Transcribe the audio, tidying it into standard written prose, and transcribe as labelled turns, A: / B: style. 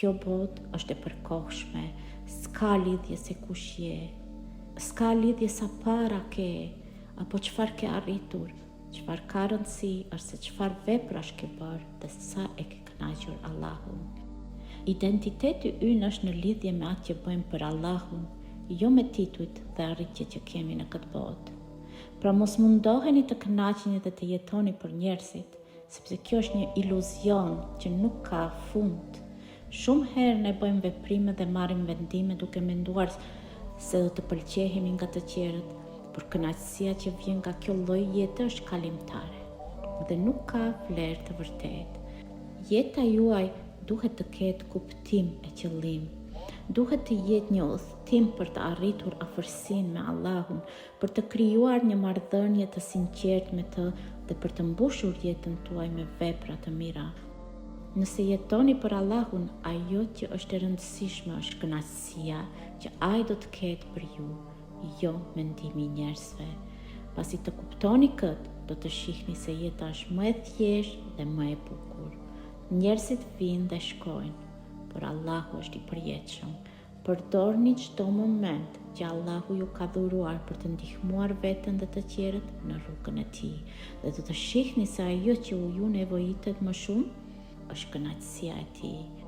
A: kjo botë është e përkohshme, s'ka lidhje se kush je, s'ka lidhje sa para ke, apo çfarë ke arritur. Çfarë ka rëndësi është se çfarë veprash ke bërë dhe sa e ke kënaqur Allahun. Identiteti ynë është në lidhje me atë që bëjmë për Allahun, jo me titujt dhe arritjet që kemi në këtë botë. Pra mos mundoheni të kënaqeni dhe të jetoni për njerëzit, sepse kjo është një iluzion që nuk ka fund. Shumë herë ne bëjmë veprime dhe marrim vendime duke menduar se do të pëlqehemi nga të tjerët, por kënaqësia që vjen nga kjo lloj jete është kalimtare dhe nuk ka vlerë të vërtetë. Jeta juaj duhet të ketë kuptim e qëllim. Duhet të jetë një udhëtim për të arritur afërsinë me Allahun, për të krijuar një marrëdhënie të sinqertë me të dhe për të mbushur jetën tuaj me vepra të mira. Nëse jetoni për Allahun, ajo që është e rëndësishme është kënaqësia që ai do të ketë për ju, jo mendimi i njerëzve. Pasi të kuptoni këtë, do të shihni se jeta është më e thjeshtë dhe më e bukur. Njerëzit vinë dhe shkojnë, por Allahu është i përjetshëm. Përdorni çdo moment që Allahu ju ka dhuruar për të ndihmuar veten dhe të tjerët në rrugën e tij, dhe do të shihni se ajo që ju nevojitet më shumë është kënaqësia e tij.